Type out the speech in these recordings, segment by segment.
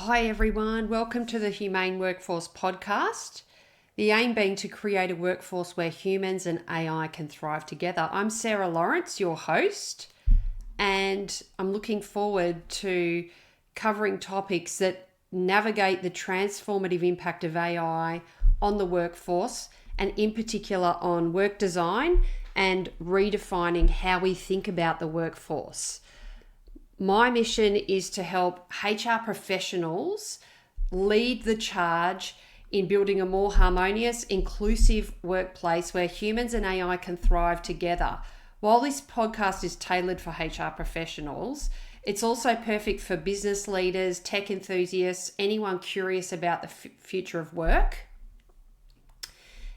Hi everyone, welcome to the HumAIn Workforce Podcast. The aim being to create a workforce where humans and AI can thrive together. I'm Sarah Lawrence, your host, and I'm looking forward to covering topics that navigate the transformative impact of AI on the workforce, and in particular on work design and redefining how we think about the workforce. My mission is to help HR professionals lead the charge in building a more harmonious, inclusive workplace where humans and AI can thrive together. While this podcast is tailored for HR professionals, it's also perfect for business leaders, tech enthusiasts, anyone curious about the future of work.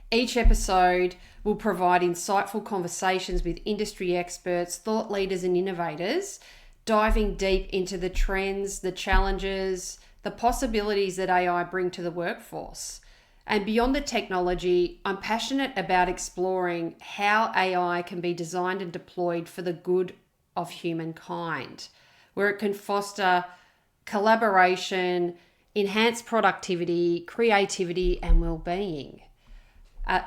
Each episode will provide insightful conversations with industry experts, thought leaders, and innovators, diving deep into the trends, the challenges, the possibilities that AI bring to the workforce. And beyond the technology, I'm passionate about exploring how AI can be designed and deployed for the good of humankind, where it can foster collaboration, enhance productivity, creativity, and well-being.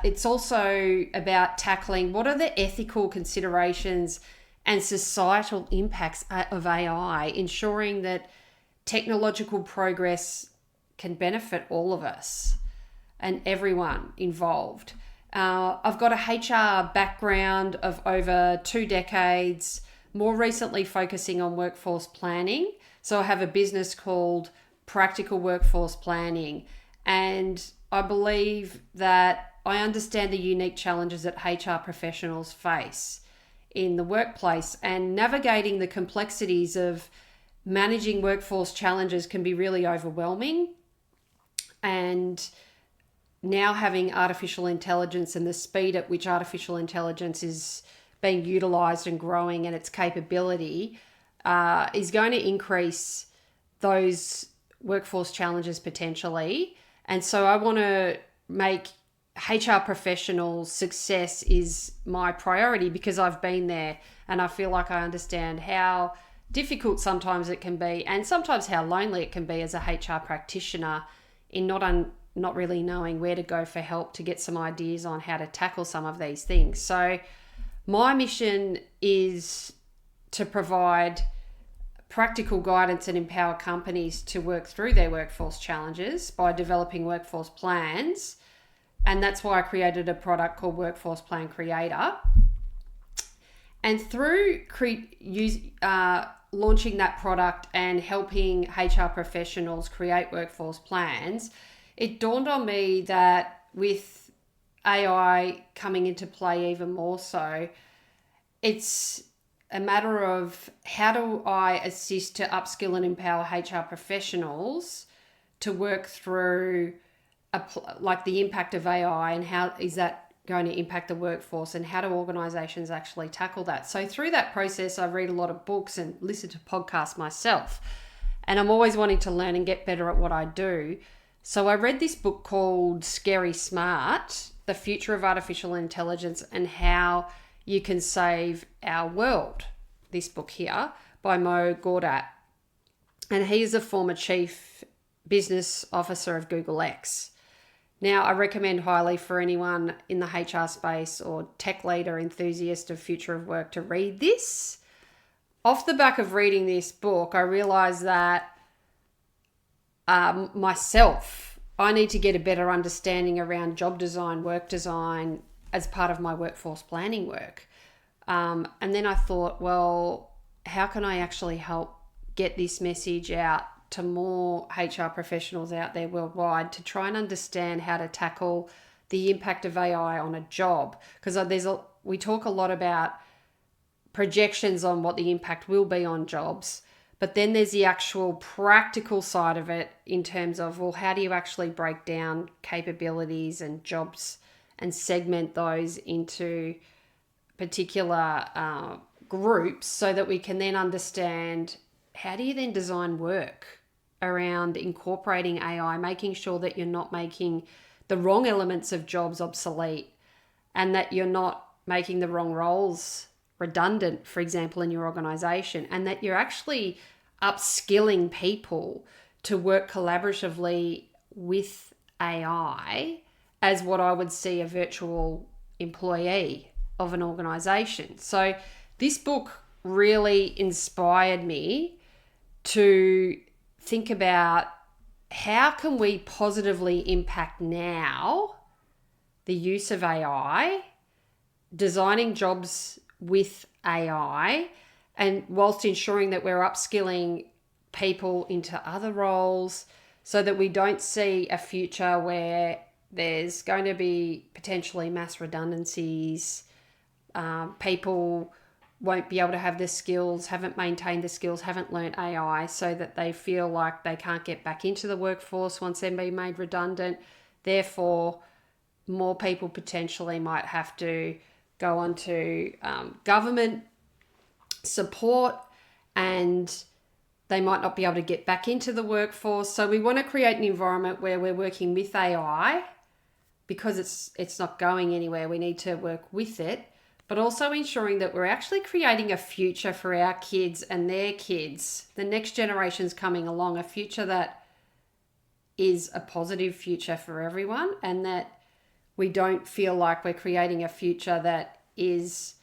It's also about tackling what are the ethical considerations and societal impacts of AI, ensuring that technological progress can benefit all of us and everyone involved. I've got a HR background of over 2 decades, more recently focusing on workforce planning. So I have a business called Practical Workforce Planning, and I believe that I understand the unique challenges that HR professionals face in the workplace, and navigating the complexities of managing workforce challenges can be really overwhelming. And now having artificial intelligence and the speed at which artificial intelligence is being utilized and growing and its capability is going to increase those workforce challenges potentially. And so I want to make HR professionals' success is my priority because I've been there and I feel like I understand how difficult sometimes it can be, and sometimes how lonely it can be as a HR practitioner in not really knowing where to go for help to get some ideas on how to tackle some of these things. So my mission is to provide practical guidance and empower companies to work through their workforce challenges by developing workforce plans. And that's why I created a product called Workforce Plan Creator. And through launching that product and helping HR professionals create workforce plans, it dawned on me that with AI coming into play even more so, it's a matter of how do I assist to upskill and empower HR professionals to work through like the impact of AI and how is that going to impact the workforce and how do organizations actually tackle that. So through that process, I read a lot of books and listen to podcasts myself. And I'm always wanting to learn and get better at what I do. So I read this book called Scary Smart, The Future of Artificial Intelligence and How You Can Save Our World. This book here by Mo Gawdat. And he is a former chief business officer of Google X. Now, I recommend highly for anyone in the HR space or tech leader, enthusiast of future of work to read this. Off the back of reading this book, I realized that myself, I need to get a better understanding around job design, work design as part of my workforce planning work. And then I thought, well, how can I actually help get this message out to more HR professionals out there worldwide to try and understand how to tackle the impact of AI on a job? Because we talk a lot about projections on what the impact will be on jobs, but then there's the actual practical side of it in terms of, well, how do you actually break down capabilities and jobs and segment those into particular groups so that we can then understand how do you then design work around incorporating AI, making sure that you're not making the wrong elements of jobs obsolete and that you're not making the wrong roles redundant, for example, in your organization, and that you're actually upskilling people to work collaboratively with AI as what I would see a virtual employee of an organization. So this book really inspired me to think about how can we positively impact now the use of AI, designing jobs with AI, and whilst ensuring that we're upskilling people into other roles so that we don't see a future where there's going to be potentially mass redundancies, people won't be able to have the skills, haven't maintained the skills, haven't learnt AI, so that they feel like they can't get back into the workforce once they're being made redundant. Therefore, more people potentially might have to go on to government support, and they might not be able to get back into the workforce. So we want to create an environment where we're working with AI because it's not going anywhere. We need to work with it, but also ensuring that we're actually creating a future for our kids and their kids, the next generations coming along, a future that is a positive future for everyone, and that we don't feel like we're creating a future that is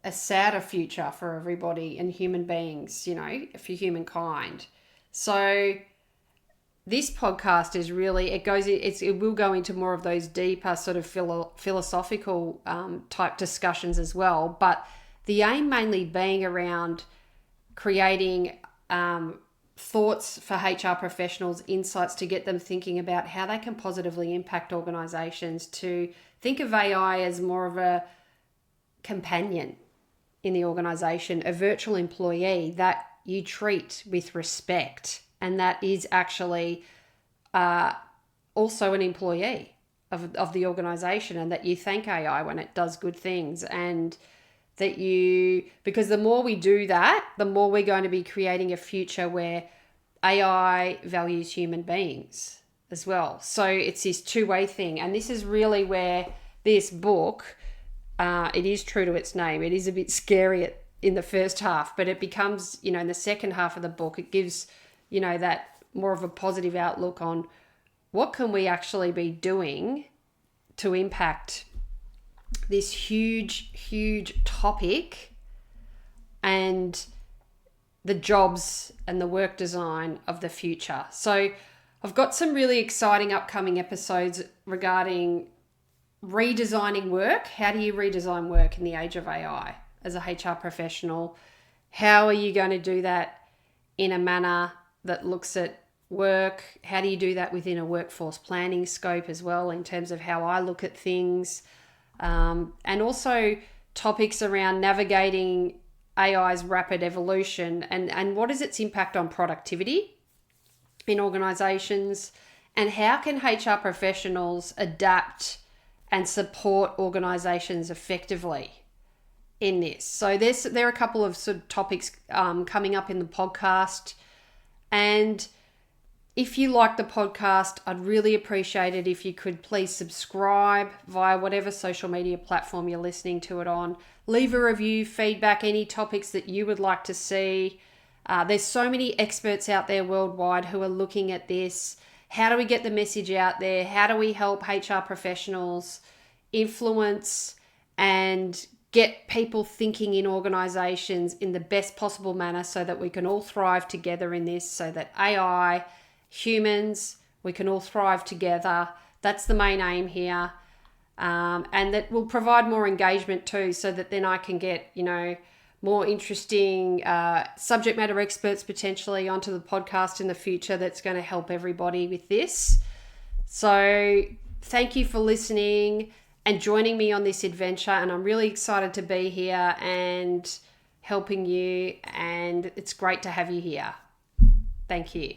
a sadder future for everybody and human beings, for humankind. So this podcast is really, it will go into more of those deeper sort of philosophical type discussions as well. But the aim mainly being around creating thoughts for HR professionals, insights to get them thinking about how they can positively impact organizations, to think of AI as more of a companion in the organization, a virtual employee that you treat with respect, and that is actually also an employee of the organization, and that you thank AI when it does good things, and that because the more we do that, the more we're going to be creating a future where AI values human beings as well. So it's this two-way thing, and this is really where this book, it is true to its name. It is a bit scary in the first half, but it becomes, in the second half of the book, it gives, that more of a positive outlook on what can we actually be doing to impact this huge, huge topic and the jobs and the work design of the future. So I've got some really exciting upcoming episodes regarding redesigning work. How do you redesign work in the age of AI as a HR professional? How are you going to do that in a manner that looks at work? How do you do that within a workforce planning scope as well, in terms of how I look at things? And also topics around navigating AI's rapid evolution and what is its impact on productivity in organizations, and how can HR professionals adapt and support organizations effectively in this. So there are a couple of sort of topics coming up in the podcast. And if you like the podcast, I'd really appreciate it if you could please subscribe via whatever social media platform you're listening to it on. Leave a review, feedback, any topics that you would like to see. There's so many experts out there worldwide who are looking at this. How do we get the message out there? How do we help HR professionals influence and get people thinking in organizations in the best possible manner so that we can all thrive together in this, so that AI, humans, we can all thrive together. That's the main aim here. And that will provide more engagement too, so that then I can get, more interesting subject matter experts potentially onto the podcast in the future that's going to help everybody with this. So thank you for listening and joining me on this adventure. And I'm really excited to be here and helping you. And it's great to have you here. Thank you.